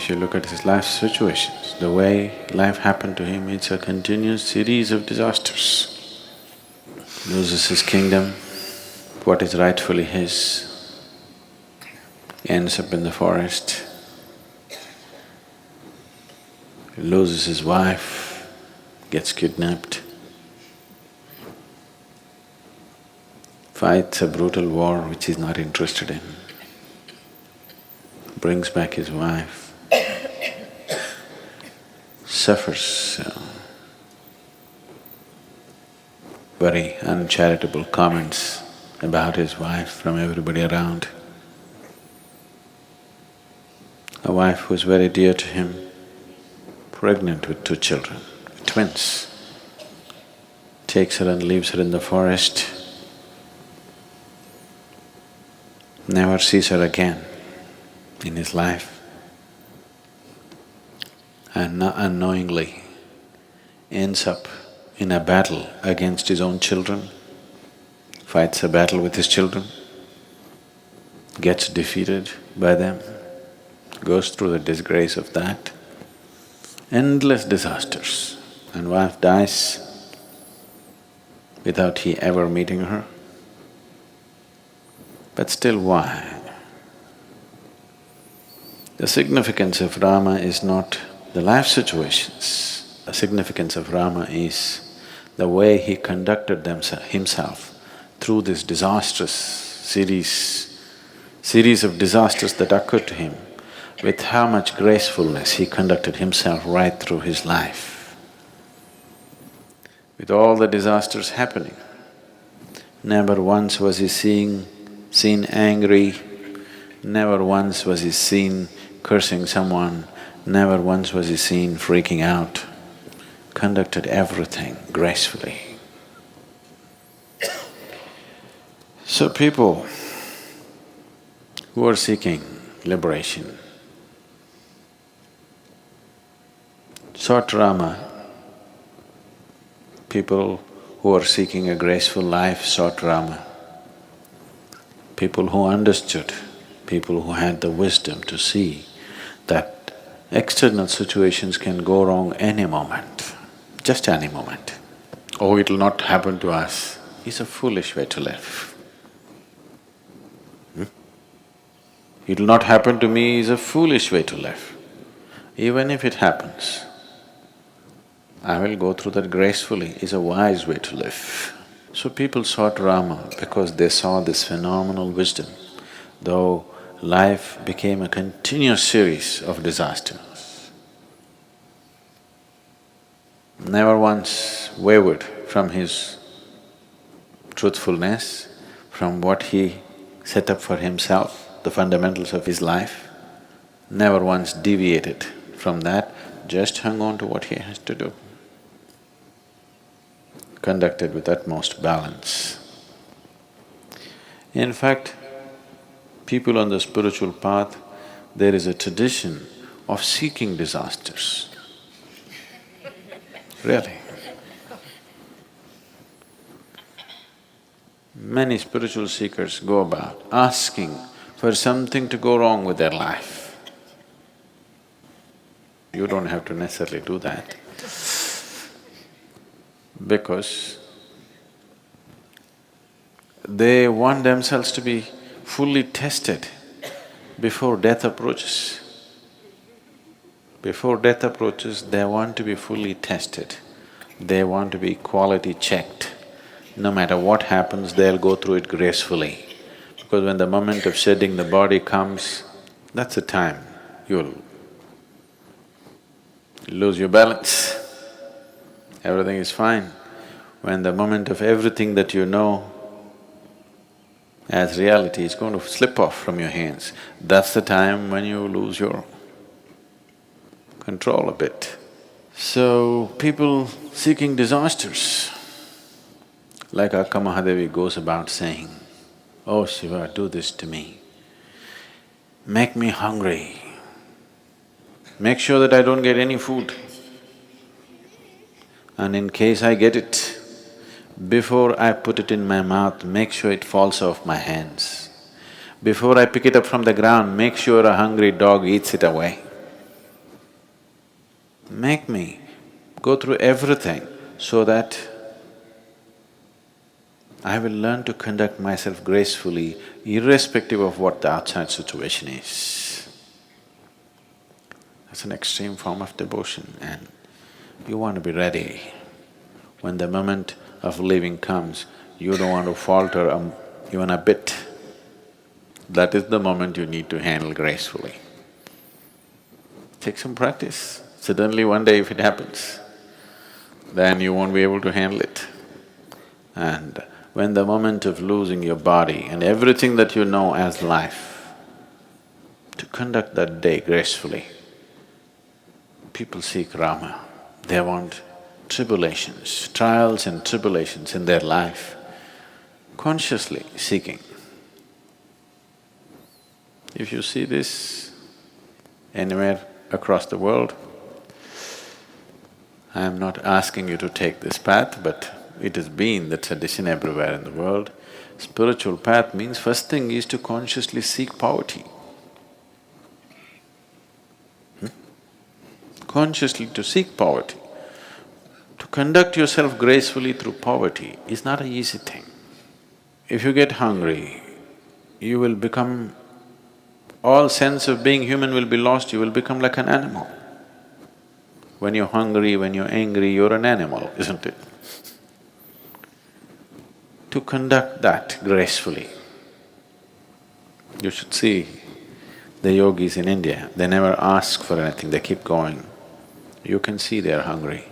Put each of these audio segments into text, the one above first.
If you look at his life situations, the way life happened to him, it's a continuous series of disasters. Loses his kingdom, what is rightfully his, ends up in the forest, loses his wife, gets kidnapped, fights a brutal war which he's not interested in, brings back his wife, suffers very uncharitable comments about his wife from everybody around. A wife who was very dear to him, pregnant with 2 children, twins, takes her and leaves her in the forest, never sees her again in his life, and unknowingly ends up in a battle against his own children, fights a battle with his children, gets defeated by them, goes through the disgrace of that, endless disasters, and wife dies without he ever meeting her. But still, why? The significance of Rama is not the life situations. The significance of Rama is the way he conducted himself through this disastrous series of disasters that occurred to him, with how much gracefulness he conducted himself right through his life. With all the disasters happening, never once was he seen angry, never once was he seen cursing someone, never once was he seen freaking out, conducted everything gracefully. So people who are seeking liberation sought Rama. People who are seeking a graceful life sought Rama. People who understood, people who had the wisdom to see that external situations can go wrong any moment, just any moment. Oh, it'll not happen to us, is a foolish way to live. It'll not happen to me is a foolish way to live. Even if it happens, I will go through that gracefully is a wise way to live. So people sought Rama because they saw this phenomenal wisdom, though life became a continuous series of disasters. Never once wavered from his truthfulness, from what he set up for himself, the fundamentals of his life, never once deviated from that, just hung on to what he has to do, conducted with utmost balance. In fact, people on the spiritual path, there is a tradition of seeking disasters. Really. Many spiritual seekers go about asking for something to go wrong with their life. You don't have to necessarily do that, because they want themselves to be fully tested before death approaches. Before death approaches, they want to be fully tested. They want to be quality checked. No matter what happens, they'll go through it gracefully. Because when the moment of shedding the body comes, that's the time you'll lose your balance. Everything is fine. When the moment of everything that you know as reality is going to slip off from your hands, that's the time when you lose your control a bit. So, people seeking disasters, like Akka Mahadevi goes about saying, "Oh Shiva, do this to me. Make me hungry. Make sure that I don't get any food. And in case I get it, before I put it in my mouth, make sure it falls off my hands. Before I pick it up from the ground, make sure a hungry dog eats it away. make me go through everything so that I will learn to conduct myself gracefully irrespective of what the outside situation is. That's an extreme form of devotion, and you want to be ready. When the moment of leaving comes, you don't want to falter even a bit. That is the moment you need to handle gracefully. Take some practice. Suddenly one day if it happens, then you won't be able to handle it. And when the moment of losing your body and everything that you know as life, to conduct that day gracefully. People seek Rama, they want tribulations, trials and tribulations in their life, consciously seeking. If you see this anywhere across the world, I am not asking you to take this path, but it has been the tradition everywhere in the world. Spiritual path means first thing is to consciously seek poverty. Consciously to seek poverty. To conduct yourself gracefully through poverty is not an easy thing. If you get hungry, you will become… all sense of being human will be lost, you will become like an animal. When you're hungry, when you're angry, you're an animal, isn't it? To conduct that gracefully, you should see the yogis in India, they never ask for anything, they keep going. You can see they are hungry.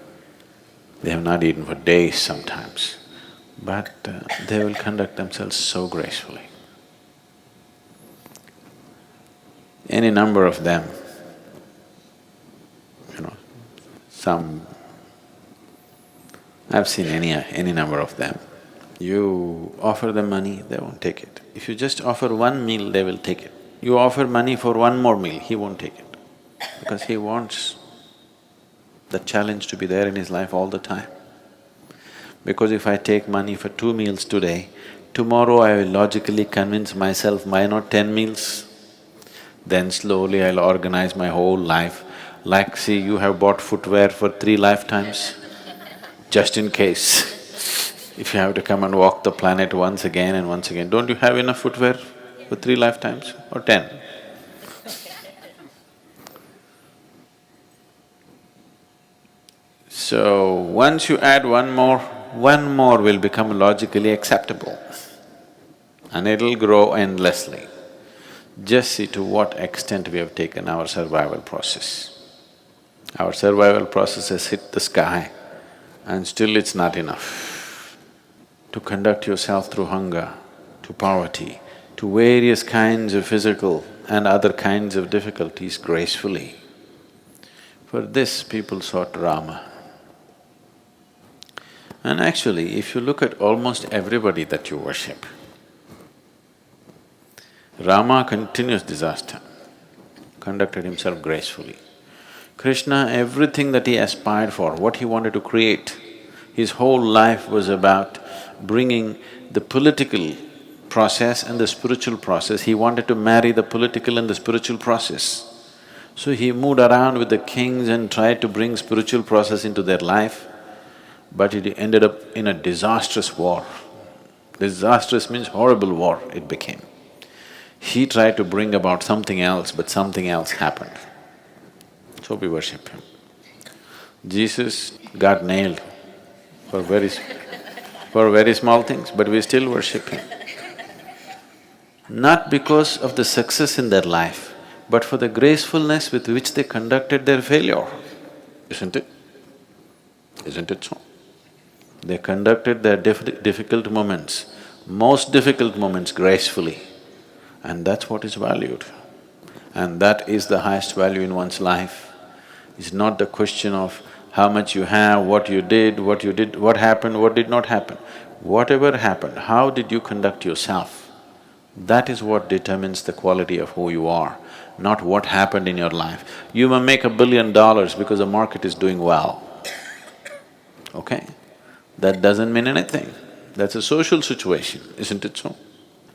They have not eaten for days sometimes, but they will conduct themselves so gracefully. Any number of them, some… I've seen any number of them. You offer them money, they won't take it. If you just offer one meal, they will take it. You offer money for one more meal, he won't take it, because he wants the challenge to be there in his life all the time. Because if I take money for 2 meals today, tomorrow I will logically convince myself, why not 10 meals? Then slowly I'll organize my whole life. Like, see, you have bought footwear for 3 lifetimes, just in case. If you have to come and walk the planet once again and once again, don't you have enough footwear for 3 lifetimes or 10? So, once you add one more will become logically acceptable and it'll grow endlessly. Just see to what extent we have taken our survival process. Our survival process has hit the sky and still it's not enough. To conduct yourself through hunger, to poverty, to various kinds of physical and other kinds of difficulties gracefully. For this people sought Rama. And actually, if you look at almost everybody that you worship, Rama continuous disaster, conducted himself gracefully. Krishna, everything that he aspired for, what he wanted to create, his whole life was about bringing the political process and the spiritual process. He wanted to marry the political and the spiritual process. So he moved around with the kings and tried to bring spiritual process into their life, but it ended up in a disastrous war. Disastrous means horrible war it became. He tried to bring about something else, but something else happened. So we worship him. Jesus got nailed for very small things, but we still worship him. Not because of the success in their life, but for the gracefulness with which they conducted their failure, isn't it? Isn't it so? They conducted their difficult moments, most difficult moments gracefully, and that's what is valued. And that is the highest value in one's life. It's not the question of how much you have, what you did, what happened, what did not happen. Whatever happened, how did you conduct yourself? That is what determines the quality of who you are, not what happened in your life. You may make $1 billion because the market is doing well, okay? That doesn't mean anything. That's a social situation, isn't it so?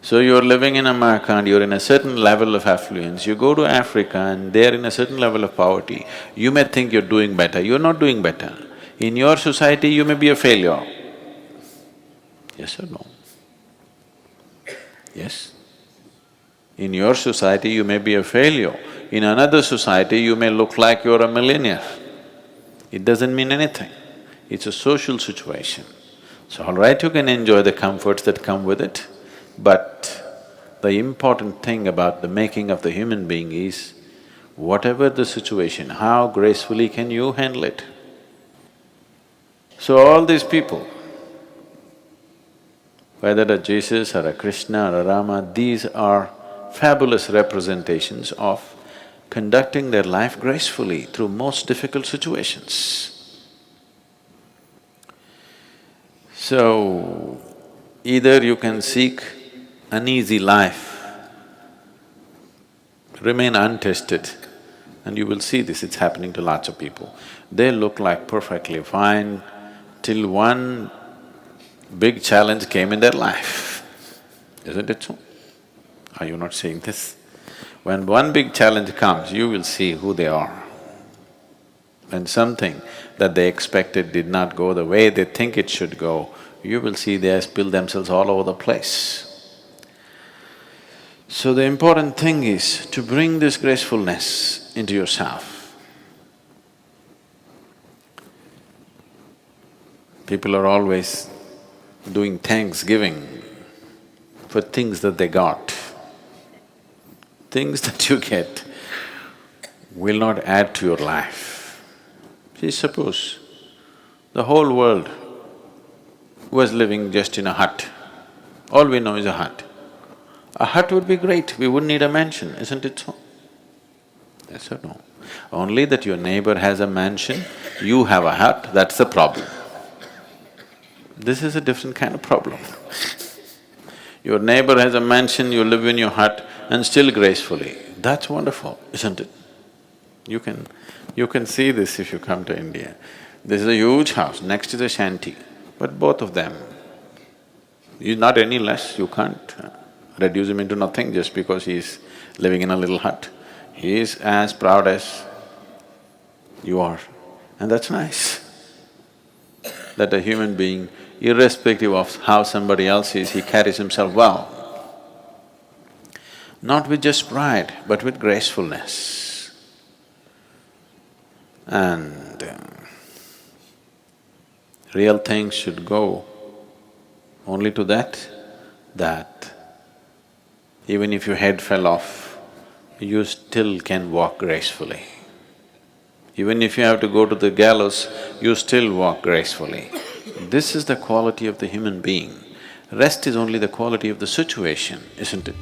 So you're living in America and you're in a certain level of affluence, you go to Africa and they're in a certain level of poverty, you may think you're doing better, you're not doing better. In your society, you may be a failure. Yes or no? Yes? In your society, you may be a failure. In another society, you may look like you're a millionaire. It doesn't mean anything. It's a social situation. So all right, you can enjoy the comforts that come with it, but the important thing about the making of the human being is, whatever the situation, how gracefully can you handle it? So all these people, whether a Jesus or a Krishna or a Rama, these are fabulous representations of conducting their life gracefully through most difficult situations. So, either you can seek an easy life, remain untested, and you will see this, it's happening to lots of people. They look like perfectly fine till one big challenge came in their life, isn't it so? Are you not seeing this? When one big challenge comes, you will see who they are. When something that they expected did not go the way they think it should go, you will see they spill themselves all over the place. So the important thing is to bring this gracefulness into yourself. People are always doing thanksgiving for things that they got. Things that you get will not add to your life. See, suppose the whole world was living just in a hut. All we know is a hut. A hut would be great, we wouldn't need a mansion, isn't it so? Yes or no? Only that your neighbor has a mansion, you have a hut, that's the problem. This is a different kind of problem. Your neighbor has a mansion, you live in your hut and still gracefully. That's wonderful, isn't it? You can see this if you come to India. This is a huge house, next is a shanty, but both of them, he's not any less, you can't reduce him into nothing just because he's living in a little hut. He is as proud as you are, and that's nice. That a human being, irrespective of how somebody else is, he carries himself well. Not with just pride, but with gracefulness. And real things should go only to that even if your head fell off, you still can walk gracefully. Even if you have to go to the gallows, you still walk gracefully. This is the quality of the human being. Rest is only the quality of the situation, isn't it?